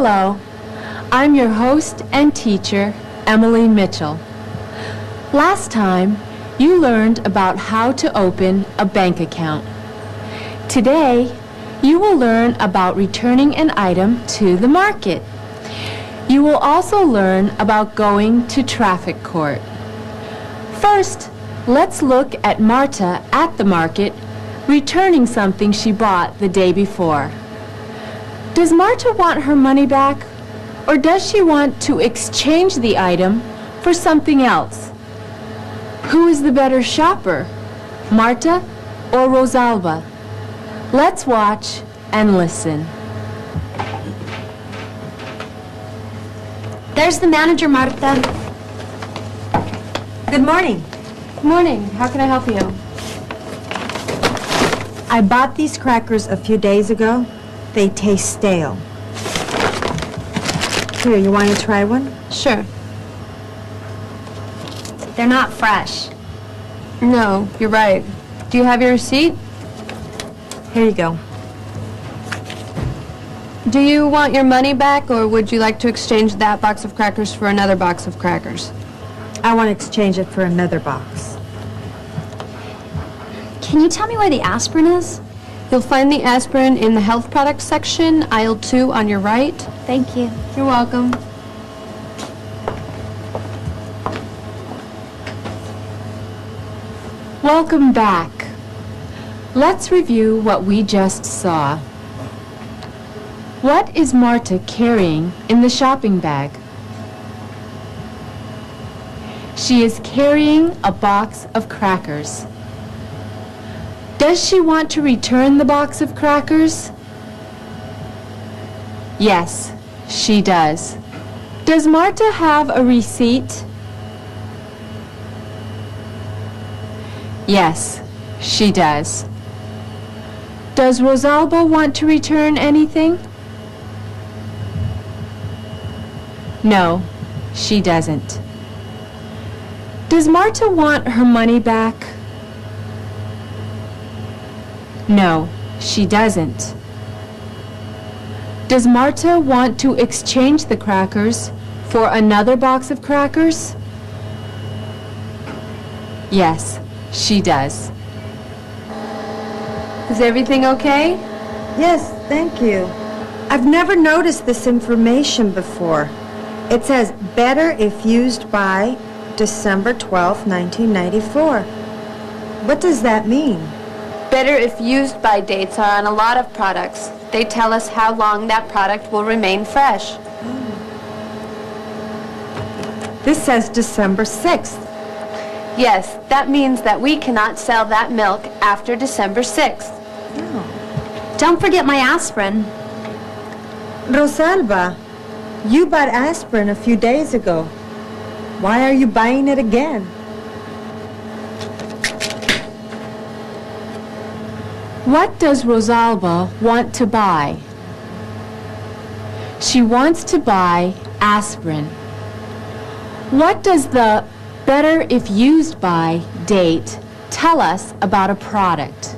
Hello, I'm your host and teacher, Emily Mitchell. Last time, you learned about how to open a bank account. Today, you will learn about returning an item to the market. You will also learn about going to traffic court. First, let's look at Marta at the market returning something she bought the day before. Does Marta want her money back, or does she want to exchange the item for something else? Who is the better shopper, Marta or Rosalba? Let's watch and listen. There's the manager, Marta. Good morning. Good morning. How can I help you? I bought these crackers a few days ago. They taste stale. Here, you want to try one? Sure. They're not fresh. No, you're right. Do you have your receipt? Here you go. Do you want your money back, or would you like to exchange that box of crackers for another box of crackers? I want to exchange it for another box. Can you tell me where the aspirin is? You'll find the aspirin in the health products section, aisle 2 on your right. Thank you. You're welcome. Welcome back. Let's review what we just saw. What is Marta carrying in the shopping bag? She is carrying a box of crackers. Does she want to return the box of crackers? Yes, she does. Does Marta have a receipt? Yes, she does. Does Rosalba want to return anything? No, she doesn't. Does Marta want her money back? No, she doesn't. Does Marta want to exchange the crackers for another box of crackers? Yes, she does. Is everything okay? Yes, thank you. I've never noticed this information before. It says, better if used by December 12, 1994. What does that mean? Better if used by dates are on a lot of products. They tell us how long that product will remain fresh. This says December 6th. Yes, that means that we cannot sell that milk after December 6th. Don't forget my aspirin. Rosalba, you bought aspirin a few days ago. Why are you buying it again? What does Rosalba want to buy? She wants to buy aspirin. What does the better if used by date tell us about a product?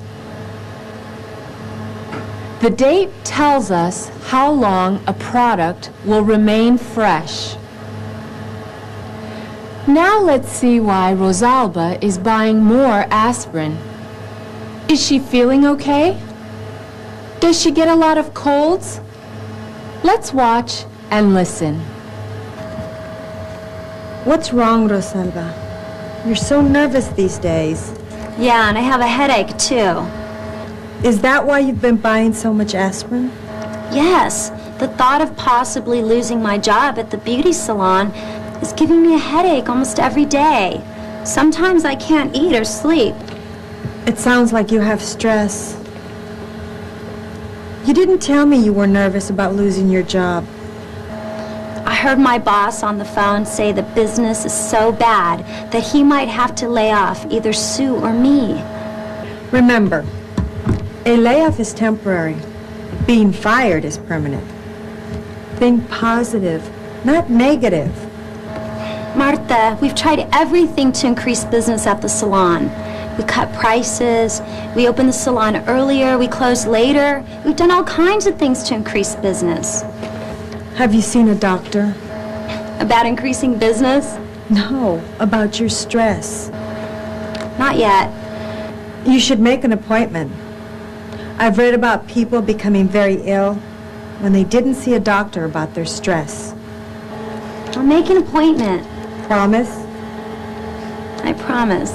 The date tells us how long a product will remain fresh. Now let's see why Rosalba is buying more aspirin. Is she feeling okay? Does she get a lot of colds? Let's watch and listen. What's wrong, Rosalba? You're so nervous these days. Yeah, and I have a headache, too. Is that why you've been buying so much aspirin? Yes, the thought of possibly losing my job at the beauty salon is giving me a headache almost every day. Sometimes I can't eat or sleep. It sounds like you have stress. You didn't tell me you were nervous about losing your job. I heard my boss on the phone say the business is so bad that he might have to lay off either Sue or me. Remember, a layoff is temporary. Being fired is permanent. Think positive, not negative. Marta, we've tried everything to increase business at the salon. We cut prices, we opened the salon earlier, we closed later. We've done all kinds of things to increase business. Have you seen a doctor? About increasing business? No, about your stress. Not yet. You should make an appointment. I've read about people becoming very ill when they didn't see a doctor about their stress. I'll make an appointment. Promise? I promise.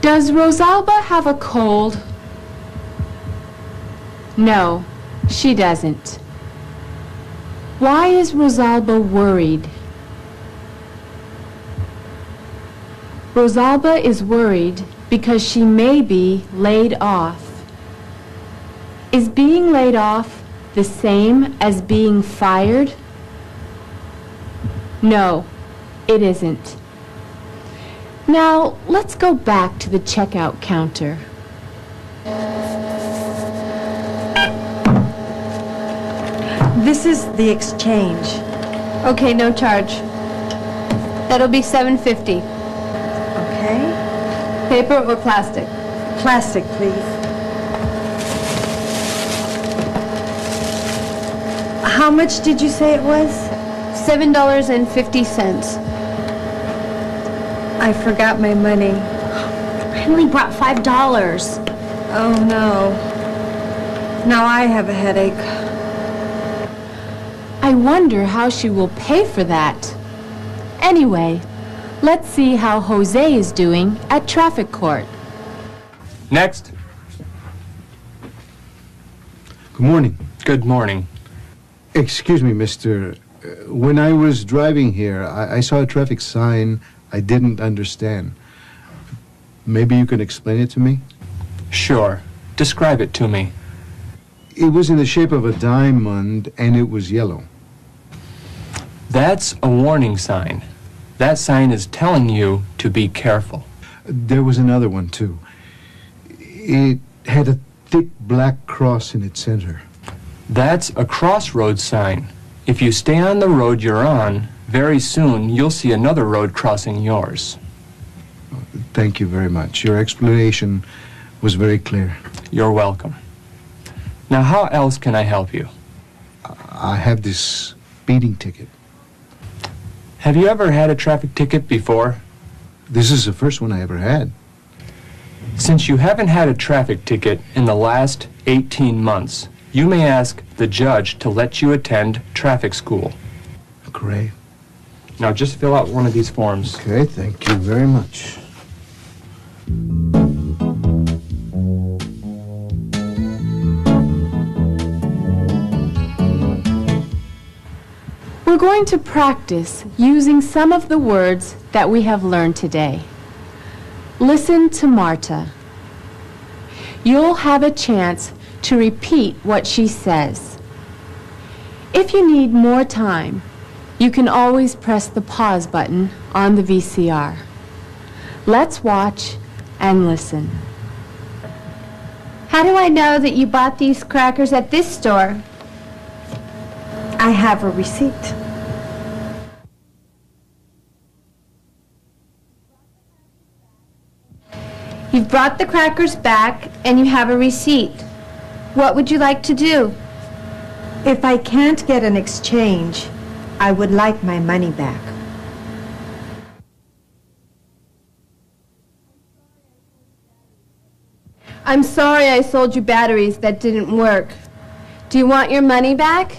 Does Rosalba have a cold? No, she doesn't. Why is Rosalba worried? Rosalba is worried because she may be laid off. Is being laid off the same as being fired? No, it isn't. Now, let's go back to the checkout counter. This is the exchange. Okay, no charge. That'll be $7.50. Okay? Paper or plastic? Plastic, please. How much did you say it was? $7.50. I forgot my money. I only brought $5. Oh, no. Now I have a headache. I wonder how she will pay for that. Anyway, let's see how Jose is doing at traffic court. Next. Good morning. Good morning. Excuse me, mister. When I was driving here, I saw a traffic sign I didn't understand. Maybe you can explain it to me? Sure. Describe it to me. It was in the shape of a diamond, and it was yellow. That's a warning sign. That sign is telling you to be careful. There was another one, too. It had a thick black cross in its center. That's a crossroads sign. If you stay on the road you're on, very soon you'll see another road crossing yours. Thank you very much. Your explanation was very clear. You're welcome. Now, how else can I help you? I have this speeding ticket. Have you ever had a traffic ticket before? This is the first one I ever had. Since you haven't had a traffic ticket in the last 18 months, you may ask the judge to let you attend traffic school. Great. Now, just fill out one of these forms. Okay, thank you very much. We're going to practice using some of the words that we have learned today. Listen to Marta. You'll have a chance to repeat what she says. If you need more time, you can always press the pause button on the VCR. Let's watch and listen. How do I know that you bought these crackers at this store? I have a receipt. You've brought the crackers back and you have a receipt. What would you like to do? If I can't get an exchange, I would like my money back. I'm sorry I sold you batteries that didn't work. Do you want your money back?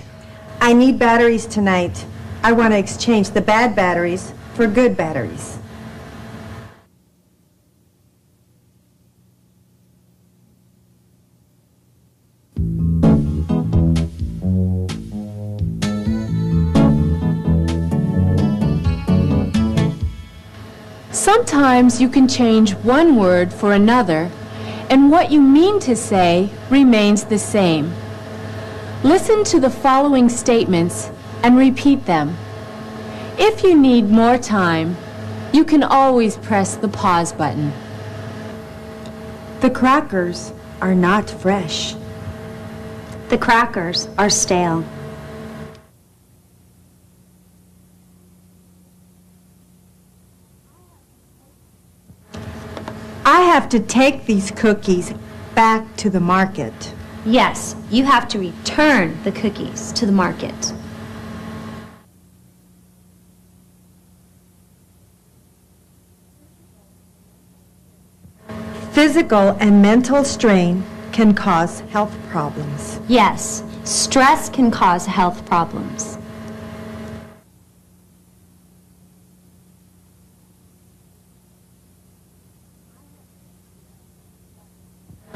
I need batteries tonight. I want to exchange the bad batteries for good batteries. Sometimes you can change one word for another, and what you mean to say remains the same. Listen to the following statements and repeat them. If you need more time, you can always press the pause button. The crackers are not fresh. The crackers are stale. I have to take these cookies back to the market. Yes, you have to return the cookies to the market. Physical and mental strain can cause health problems. Yes, stress can cause health problems.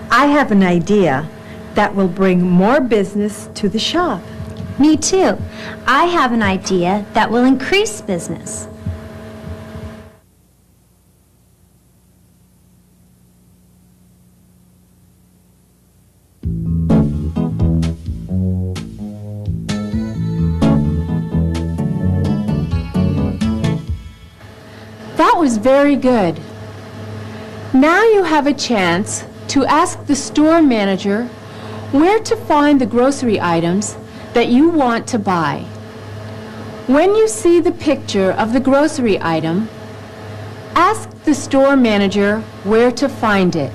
I have an idea that will bring more business to the shop. Me too. I have an idea that will increase business. That was very good. Now you have a chance to ask the store manager where to find the grocery items that you want to buy. When you see the picture of the grocery item, ask the store manager where to find it.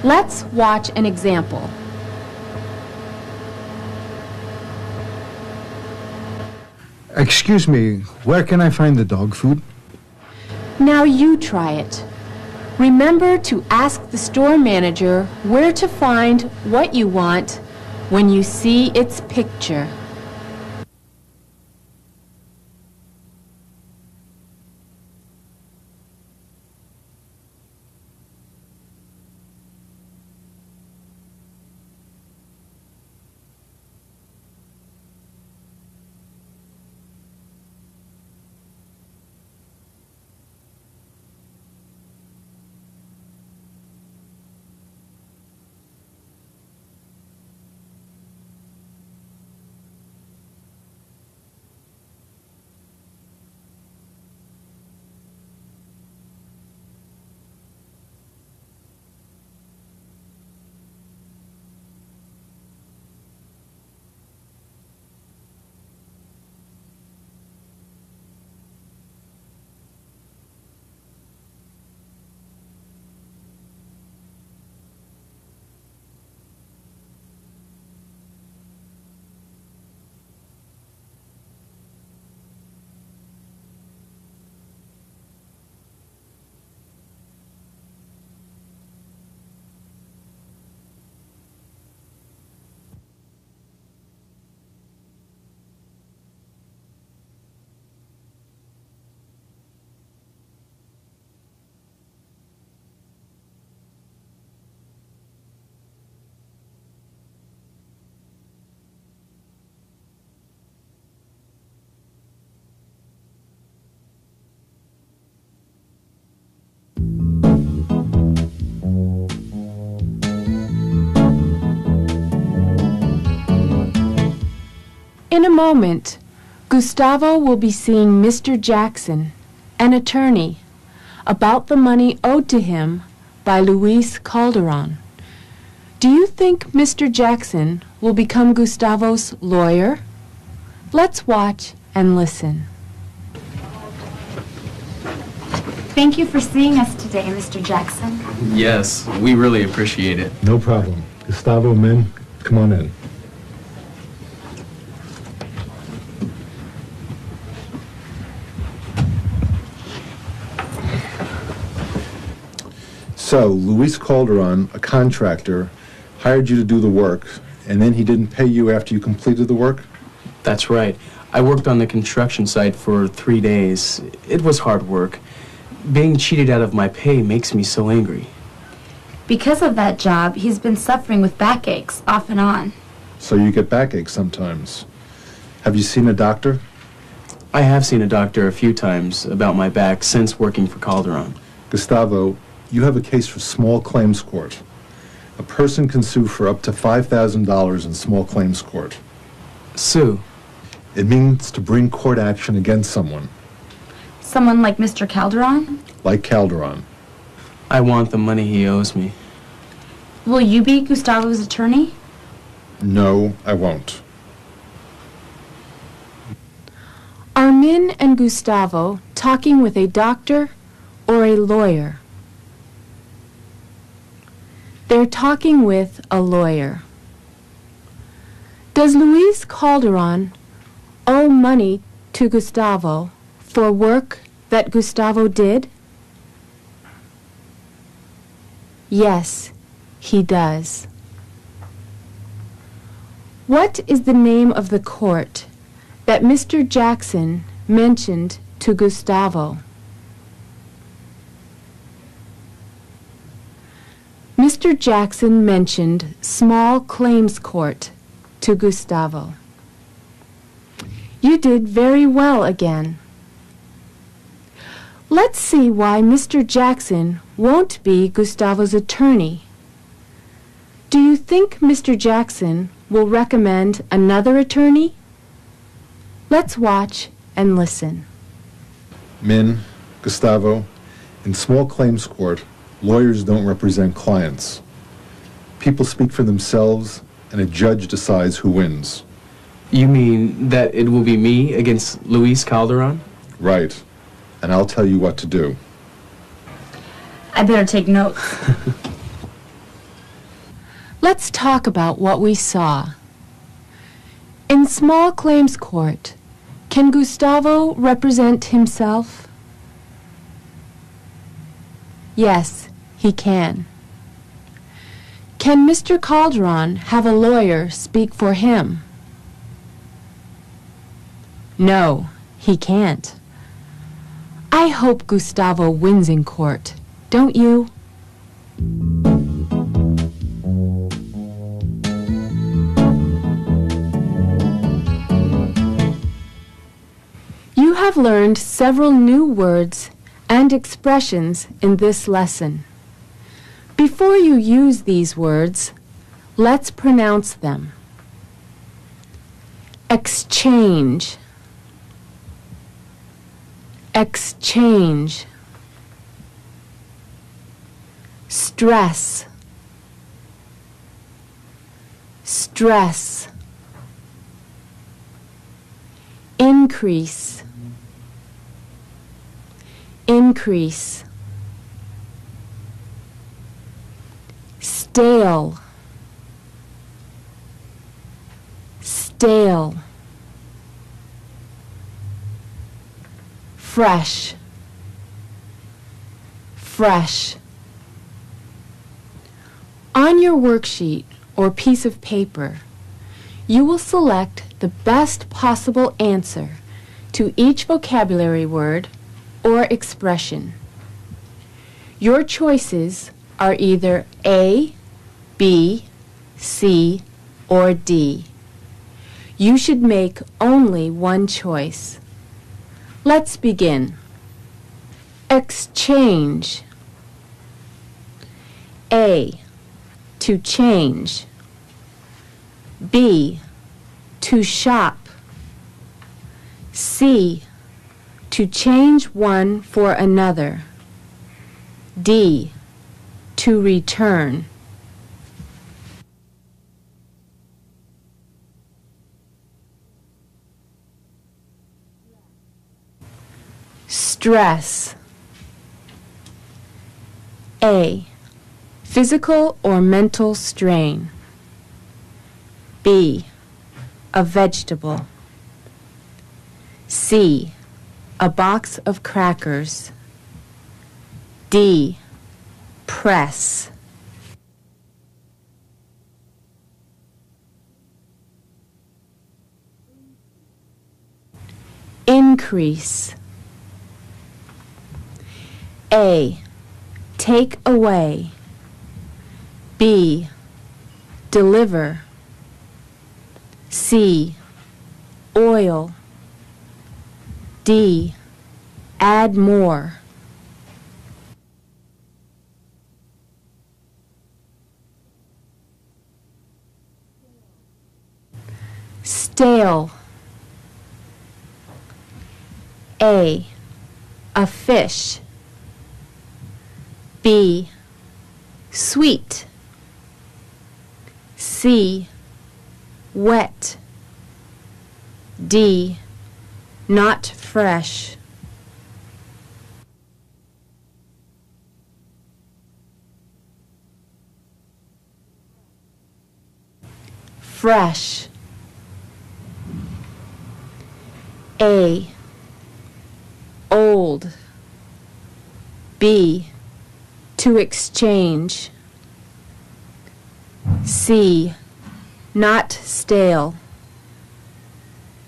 Let's watch an example. Excuse me, where can I find the dog food? Now you try it. Remember to ask the store manager where to find what you want when you see its picture. In a moment, Gustavo will be seeing Mr. Jackson, an attorney, about the money owed to him by Luis Calderon. Do you think Mr. Jackson will become Gustavo's lawyer? Let's watch and listen. Thank you for seeing us today, Mr. Jackson. Yes, we really appreciate it. No problem. Gustavo, men, come on in. So, Luis Calderon, a contractor, hired you to do the work, and then he didn't pay you after you completed the work? That's right. I worked on the construction site for 3 days. It was hard work. Being cheated out of my pay makes me so angry. Because of that job, he's been suffering with backaches off and on. So you get backaches sometimes. Have you seen a doctor? I have seen a doctor a few times about my back since working for Calderon. Gustavo, you have a case for small claims court. A person can sue for up to $5,000 in small claims court. Sue? It means to bring court action against someone. Someone like Mr. Calderon? Like Calderon. I want the money he owes me. Will you be Gustavo's attorney? No, I won't. Are Min and Gustavo talking with a doctor or a lawyer? They're talking with a lawyer. Does Luis Calderon owe money to Gustavo for work that Gustavo did? Yes, he does. What is the name of the court that Mr. Jackson mentioned to Gustavo? Mr. Jackson mentioned Small Claims Court to Gustavo. You did very well again. Let's see why Mr. Jackson won't be Gustavo's attorney. Do you think Mr. Jackson will recommend another attorney? Let's watch and listen. Min, Gustavo, in small claims court, lawyers don't represent clients. People speak for themselves, and a judge decides who wins. You mean that it will be me against Luis Calderon? Right. And I'll tell you what to do. I better take notes. Let's talk about what we saw. In small claims court, can Gustavo represent himself? Yes, he can. Can Mr. Calderon have a lawyer speak for him? No, he can't. I hope Gustavo wins in court, don't you? You have learned several new words and expressions in this lesson. Before you use these words, let's pronounce them. Exchange. Exchange. Stress. Stress. Increase. Increase. Stale. Stale. Fresh. Fresh. On your worksheet or piece of paper, you will select the best possible answer to each vocabulary word or expression. Your choices are either A, B, C, or D. You should make only one choice. Let's begin. Exchange. A, to change. B, to shop. C, to change one for another. D, to return. Stress. A, physical or mental strain. B, a vegetable. C, a box of crackers. D, press. Increase. A, take away. B, deliver. C, oil. D, add more. Stale. A, fish. B, sweet. C, wet. D, not fresh. fresh. A, old. B, to exchange. C, not stale.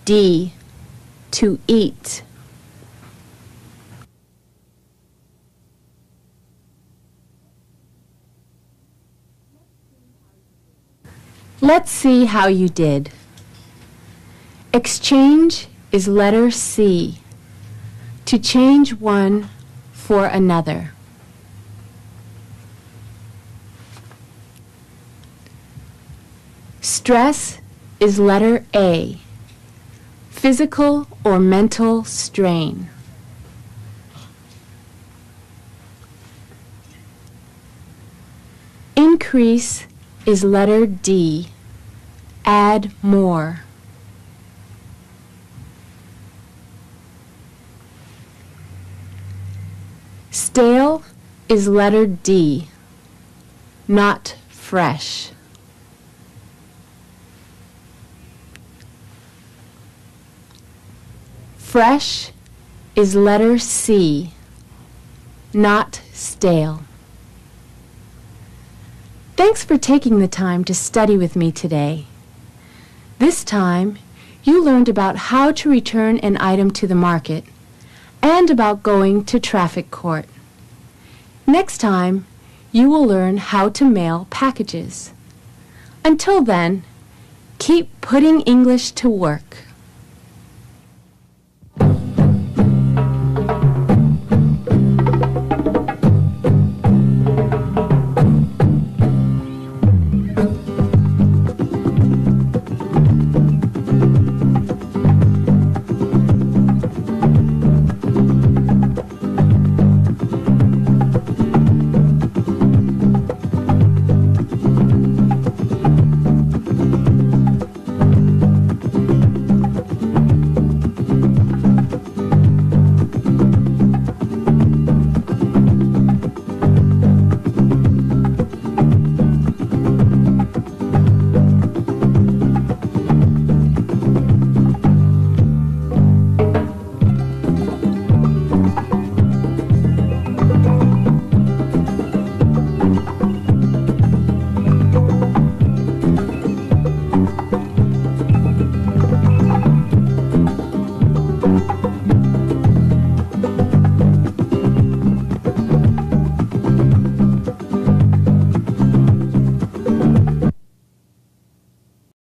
D, to eat. Let's see how you did. Exchange is letter C. To change one for another. Stress is letter A. Physical or mental strain. Increase is letter D. Add more. Stale is letter D. Not fresh. Fresh is letter C. Not stale. Thanks for taking the time to study with me today. This time, you learned about how to return an item to the market and about going to traffic court. Next time, you will learn how to mail packages. Until then, keep putting English to work.